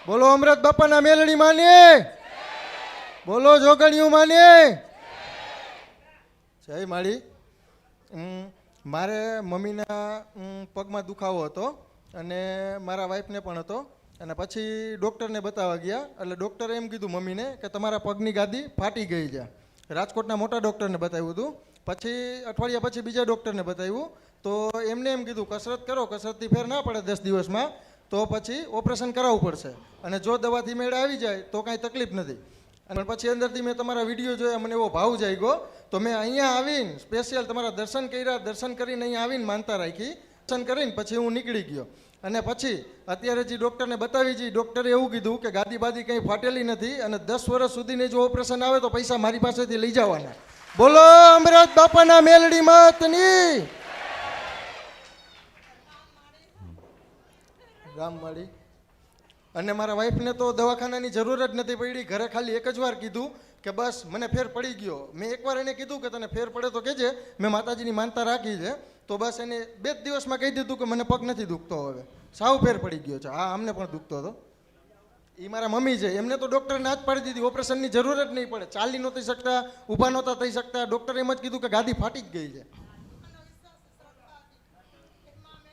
બોલો અમૃત બાપાના મેલડી માની, બોલો જોગણિયું માની. જય માળી. મારે મમ્મીના પગમાં દુખાવો હતો અને મારા વાઈફને પણ હતો. અને પછી ડૉક્ટરને બતાવવા ગયા એટલે ડૉક્ટરે એમ કીધું મમ્મીને કે તમારા પગની ગાદી ફાટી ગઈ છે. રાજકોટના મોટા ડૉક્ટરને બતાવ્યું હતું. પછી અઠવાડિયા પછી બીજા ડૉક્ટરને બતાવ્યું તો એમને એમ કીધું કસરત કરો, કસરતથી ફેર ના પડે 10 દિવસમાં તો પછી ઓપરેશન કરાવવું પડશે અને જો દવાથી મેળ આવી જાય તો કાંઈ તકલીફ નથી. અને પછી અંદરથી મેં તમારા વિડીયો જોયા, મને એવો ભાવ જાગ્યો તો મેં અહીંયા આવીને સ્પેશિયલ તમારા દર્શન કર્યા. દર્શન કરીને અહીંયા આવીને માનતા રાખી. દર્શન કરીને પછી હું નીકળી ગયો. અને પછી અત્યારે જે ડૉક્ટરને બતાવી છે ડૉક્ટરે એવું કીધું કે ગાદી બાદી કંઈ ફાટેલી નથી અને 10 વર્ષ સુધીને જો ઓપરેશન આવે તો પૈસા મારી પાસેથી લઈ જવાના. બોલો અમૃત બાપાના મેલડી માતની. રામ માળી. અને મારા વાઈફને તો દવાખાનાની જરૂર જ નથી પડી. ઘરે ખાલી એક જ વાર કીધું કે બસ મને ફેર પડી ગયો. મેં એકવાર એને કીધું કે તને ફેર પડે તો કહેજે, મેં માતાજીની માનતા રાખી છે. તો બસ એને 2 દિવસમાં કહી દીધું કે મને પગ નથી દુખતો, હવે સાવ ફેર પડી ગયો છે. હા, અમને પણ દુખતો હતો. એ મારા મમ્મી છે, એમને તો ડૉક્ટરે ના જ પાડી દીધી, ઓપરેશનની જરૂર જ નહીં પડે. ચાલી નહોતી શકતા, ઊભા નહોતા થઈ શકતા. ડૉક્ટરે એમ જ કીધું કે ગાદી ફાટી જ ગઈ છે.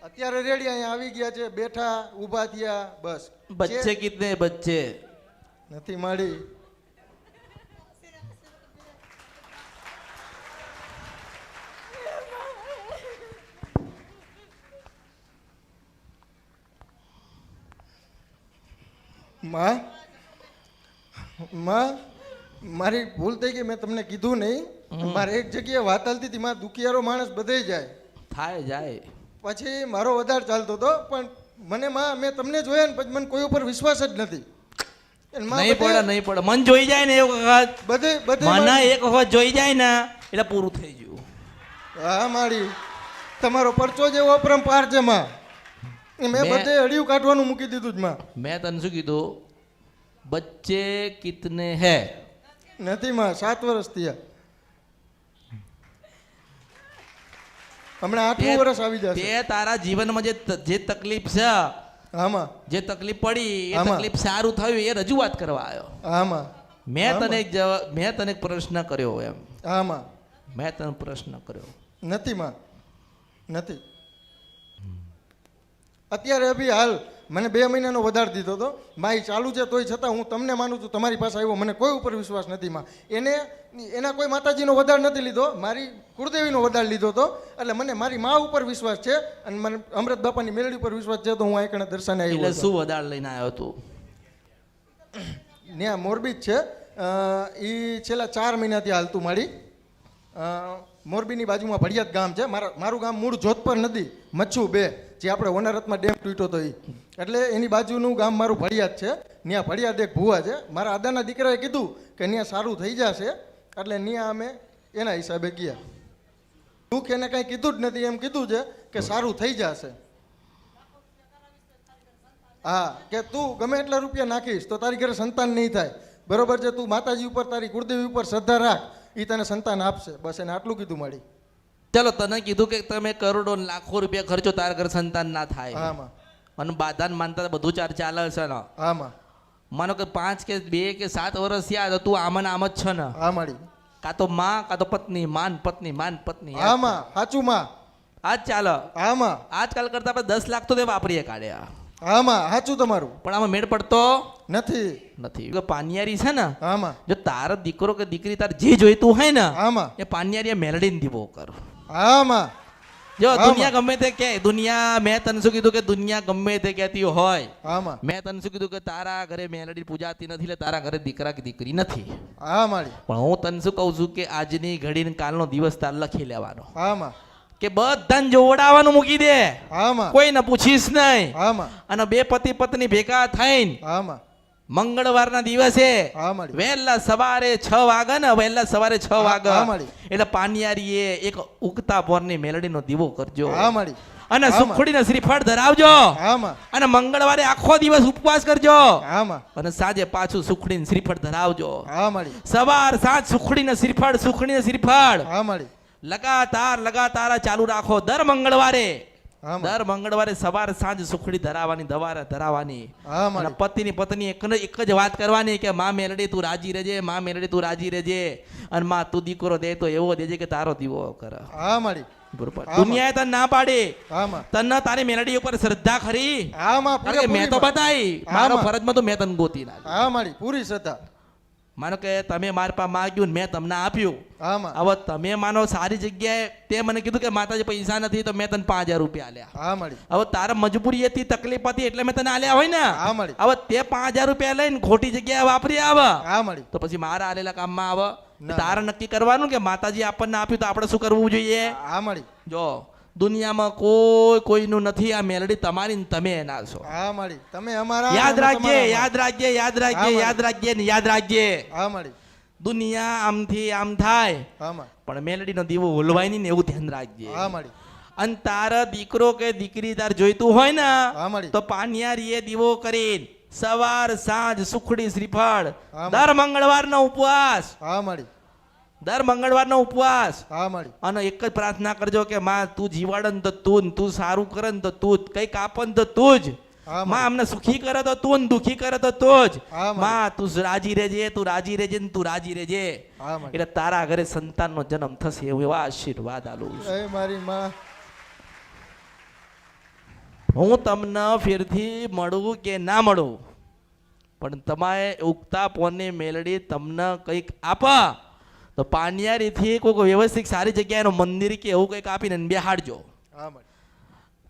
અત્યારે રેડી અહીંયા આવી ગયા છે, બેઠા ઊભા થયા. બસ બચ્ચે કિતને બચ્ચે નથી માડી. માં મારી ભૂલ થઈ ગઈ, મેં તમને કીધું નહીં. મારે એક જગ્યાએ વાત ચાલતી હતી, માં દુખિયારો માણસ બધે જાય થાય જાય. પછી મારો વધારે ચાલતો હતો પણ મને માં મેં તમને જોયા ને પછી મને કોઈ ઉપર વિશ્વાસ જ નથી. નહીં પડે મન જોઈ જાય ને એક વખત, બધે મને એક વખત જોઈ જાય ને એટલે પૂરું થઈ ગયું. હા મારી, તમારો પરચો જેવો અપરંપાર છે માં. મેં બધે અડિયું કાઢવાનું મૂકી દીધું જ માં. મેં તને શું કીધું? બચ્ચે કિતને હે? નથી માં, 7 વર્ષ થયા. હમણાં 8મું વર્ષ આવી જશે. તે તારા જીવનમાં જે તકલીફ છે, આમાં જે તકલીફ પડી એ તકલીફ સારું થયું એ રજૂઆત કરવા આવ્યો. આમાં મેં તને એક પ્રશ્ન કર્યો એમ. આમાં મેં તને પ્રશ્ન કર્યો. નથી માં, નથી. અત્યારે અભી હાલ મને 2 મહિનાનો વધારે દીધો હતો. માઈ ચાલુ છે તોય છતાં હું તમને માનું છું. તમારી પાસે આવ્યો, મને કોઈ ઉપર વિશ્વાસ નથી માં. એના કોઈ માતાજીનો વધારે નથી લીધો, મારી કુળદેવીનો વધારે લીધો હતો. એટલે મને મારી મા ઉપર વિશ્વાસ છે અને મને અમૃત બાપાની મેલડી ઉપર વિશ્વાસ છે. તો હું આ દર્શને આવ્યો. એટલે શું વધારે લઈને આવ્યો તું? ત્યાં મોરબી જ છે. એ છેલ્લા 4 મહિનાથી હાલતું મારી. મોરબીની બાજુમાં ભડિયાદ ગામ છે. મારું ગામ મૂળ જોધપર નદી મચ્છુ 2 જે આપણે વનારતમાં ડેમ તૂટ્યો હતો એ, એટલે એની બાજુનું ગામ મારું ભડિયાદ છે. ત્યાં ભડિયાદ એક ભુવા છે. મારા આદાના દીકરાએ કીધું કે ત્યાં સારું થઈ જશે એટલે ત્યાં અમે એના હિસાબે ગયા. દુઃખ એને કાંઈ કીધું જ નથી, એમ કીધું છે કે સારું થઈ જશે. હા, કે તું ગમે એટલા રૂપિયા નાખીશ તો તારી ઘરે સંતાન નહીં થાય, બરોબર છે? તું માતાજી ઉપર, તારી કુળદેવી ઉપર શ્રદ્ધા રાખ, એ તને સંતાન આપશે. બસ એને આટલું કીધું માડી. ચલો, તને કીધું કે તમે કરોડો લાખો રૂપિયા ખર્ચો તારા ઘર સંતાન ના થાય. આમાં અને બાધાન માનતા બધું ચાલે છે ને. આમાં માનો કે 5 કે 2 કે 7 વર્ષ થયા તો તું આમાં આમ જ છે ને. હા માડી. કાં તો માં કાં તો પત્ની, માન પત્ની. આમાં સાચું માં. આજ ચાલો. આમાં આજકાલ કરતા આપણે 10 લાખ તો તે વાપરીએ કાઢ્યા. આમાં સાચું તમારું. પણ આમાં મેળ પડતો નથી. પાનિયારી છે ને, આમાં જો તારો દીકરો કે દીકરી તાર જે જોઈતું હોય ને આમાં એ પાનિયારી મેલડીને દીવો કર. આમાં જો દુનિયા ગમે તે કે દુનિયા, મેં તને શું કીધું કે દુનિયા ગમે તે કહેતી હોય, આમાં મેં તને શું કીધું કે તારા ઘરે મેલડી પૂજાતી નથી એટલે તારા ઘરે દીકરા કે દીકરી નથી. હા મારી. પણ હું તને શું કહું છું કે આજની ઘડી કાલનો દિવસ તાર લખી લેવાનો. આમાં કે બધાને જોવડાવવાનું મૂકી દે. આમાં કોઈને પૂછીશ નહીં. આમાં અને 2 પતિ પત્ની ભેગા થઈને આમાં મંગળવારના દિવસે વહેલા સવારે 6 વાગે ને, વહેલા સવારે 6 વાગે એટલે પાનિયારીએ એક ઉગતા પોરની મેલડીનો દીવો કરજો અને સુખડીને શ્રીફળ ધરાવજો અને મંગળવારે આખો દિવસ ઉપવાસ કરજો અને સાંજે પાછું સુખડીને શ્રીફળ ધરાવજો. સવાર સાંજ સુખડીને શ્રીફળ લગાતાર ચાલુ રાખો દર મંગળવારે. હા માડી. દર મંગળવારે સવાર સાંજ સુખડી ધરાવવાની ધરાવવાની હા અને માડી. પતિની પત્ની એક જ વાત કરવાની કે માં મેલડી તું રાજી રહેજે, માં મેલડી તું રાજી રહેજે, અને માં તું દીકરો દે તો એવો દેજે કે તારો દીવો કરે. હા માડી. બરોબર. હા, દુનિયાએ તને ના પાડી, હા માં. તને તારી મેલડી ઉપર શ્રદ્ધા ખરી? હા માં, કારણ કે મેં તો પૂરેપૂરી માં. બતાવી હા, મારો માં. ફરજમાં તો મેં તને ગોતી નાખી. હા માડી, પૂરી શ્રદ્ધા. માનો કે તમે મારા પાસે માગ્યું ને મેં તમને આપ્યું. હા માં. હવે તમે માનો સારી જગ્યાએ તે મને કીધું કે માતાજી પૈસા નથી તો મેં તને 5000 રૂપિયા આલ્યા. હા માડી. હવે તારા મજબૂરી હતી, તકલીફ હતી એટલે મેં તને આલ્યા હોય ને. હા માડી. હવે તે 5000 રૂપિયા લઈને ખોટી જગ્યાએ વાપરી આવે હા માડી. તો પછી મારા આલેલા કામમાં આવે? ના. તારે નક્કી કરવાનું કે માતાજી આપણને આપ્યું તો આપણે શું કરવું જોઈએ. હા માડી. જો દુનિયામાં કોઈ કોઈનું નથી, આ મેલડી તમારી ને તમે એના છો. હા માડી. તમે અમારા, યાદ અમે રાખજે, તમારા. યાદ રાખજે, યાદ રાખજે, હા, યાદ રાખજે ને યાદ રાખજે. હા માડી. દુનિયા આમથી આમ થાય હા માં. પણ મેલડીનો દીવો ઓલવાય નહીં ને એવું ધ્યાન રાખજે. હા માડી. અને તારા દીકરો કે દીકરી તાર જોઈતું હોય ને હા માડી. તો પાનિયારીએ દીવો કરીને સવાર સાંજ સુખડી શ્રીફળ, હા દર મંગળવારનો ઉપવાસ, હા માડી. દર મંગળવારનો ઉપવાસ, હા માડી. અને એક જ પ્રાર્થના કરજો કે માં તું જીવાડન તો તું ને, તું સારું કરે ને તો તું જ, કઈક આપન તો તું જ, હા માં અમને સુખી કરે તો તું ને દુખી કરે તો તું જ, હા માડી. માં તું રાજી રહેજે, તું રાજી રહેજે ને તું રાજી રહેજે. હા માડી. એટલે તારા ઘરે સંતાનનો જન્મ થશે એવા આશીર્વાદ આલું છું. એ મારી માં. હું તમને ફેરથી મળું કે ના મળું પણ તમારે ઉગતા પોને મેલડી તમને કંઈક આપા તો પાનિયારીથી કોઈ વ્યવસ્થિત સારી જગ્યાએનું મંદિર કે એવું કંઈક આપીને બેહાડજો. હા માડી.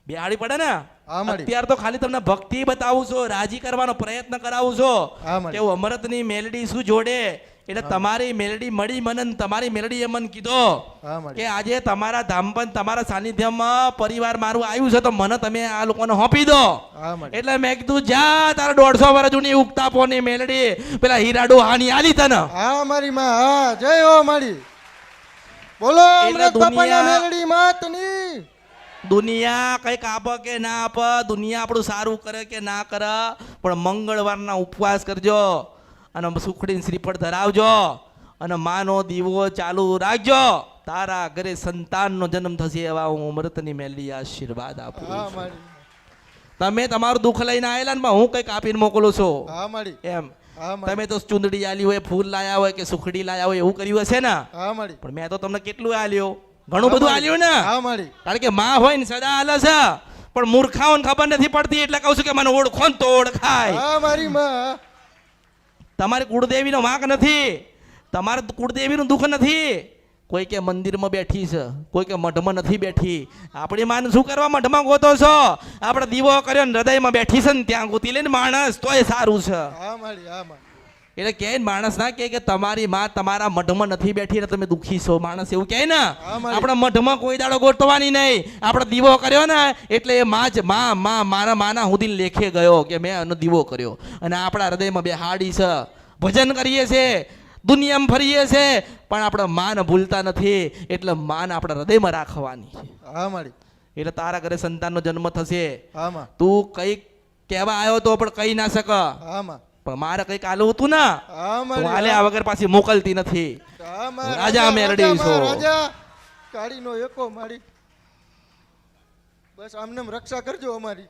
બેહાડી પડે ને. હા માડી. અત્યારે તો ખાલી તમને ભક્તિ બતાવું છો, રાજી કરવાનો પ્રયત્ન કરાવું છો હા માડી. કે અમૃતની મેલડી શું જોડે. એટલે તમારી મેલડી મળી મને ને તમારી મેલડીએ મને કીધો હા માડી. કે આજે તમારા ધામ પર તમારા સાનિધ્યમાં પરિવાર મારું આવ્યું છે તો મને તમે આ લોકોને સોંપી દો. હા માડી. એટલે મેં કીધું જા તારા 150 વર્ષ જૂની ઉગતા પોની મેલડી પેલા હીરાડો હાની આલી તને. હા મારી માં. હા જય હો માડી. બોલો એટલે અમૃત બાપાના દુનિયા- મેલડી માતની. દુનિયા કંઈક આપે કે ના આપે, દુનિયા આપણું સારું કરે કે ના કરે, પણ મંગળવારના ઉપવાસ કરજો અને સુખડીને શ્રીફળ ધરાવજો અને માનો દીવો ચાલુ રાખજો. તારા ઘરે સંતાનનો જન્મ થશે એવા હું અમૃતની મેલડી આશીર્વાદ આપું હા છું. માડી. તમે તમારું દુઃખ લઈને આવેલા ને હું કંઈક આપીને મોકલું છું હા માડી. એમ. હા માડી. તમે તો ચૂંદડી આલી હોય, ફૂલ લાયા હોય કે સુખડી લાયા હોય એવું કર્યું હશે ને. હા માડી. પણ મેં તો તમને કેટલું આલ્યો, ઘણું બધું આલ્યું ને. હા માડી. કારણ કે માં હોય ને સદા હાલે છે પણ મૂર્ખાઓને ખબર નથી પડતી એટલે કહું છું કે મને ઓળખો ને તો ઓળખાય. હા મારી માં. તમારી કુળદેવીનો વાંક નથી, તમારે કુળદેવીનું દુઃખ નથી. કોઈ કે મંદિરમાં બેઠી છે, કોઈ કે મઢમાં નથી બેઠી. આપણી માને શું કરવા મઢમાં ગોતો છો? આપણે દીવો કર્યો ને હૃદયમાં બેઠી છે ને ત્યાં ગોતી લે ને માણસ તોય સારું છે. હા માડી. હા માં. એટલે કે માણસ ના કે તમારી માં તમારા મઢમાં નથી બેઠી એટલે તમે દુખી છો. માણસ એવું કહે ને. હા માડી. આપણા મઢમાં કોઈ દાડો ગોતવાની નહીં. આપણે દીવો કર્યો ને એટલે એ માં જ મારા માના સુધી લેખે ગયો કે મેં એનો દીવો કર્યો. અને આપણા હૃદયમાં બે હાડી છે, ભજન કરીએ છે, દુનિયામાં ફરીએ છે, પણ આપણે માન ભૂલતા નથી. એટલે માન આપણા હૃદયમાં રાખવાની છે. હા માડી. એટલે તારા ઘરે સંતાનનો જન્મ થશે. હા માં. તું કંઈક કહેવા આવ્યો તો પણ કહી ના શક, હા માં. પણ મારે કંઈક આલું હતું ને હા તો માડી. આલ્યા વગર પાછી મોકલતી નથી. હા માં. રાજા મેલડી છો. રાજા કાળીનો એકો માડી. બસ આમને રક્ષા કરજો અમારી.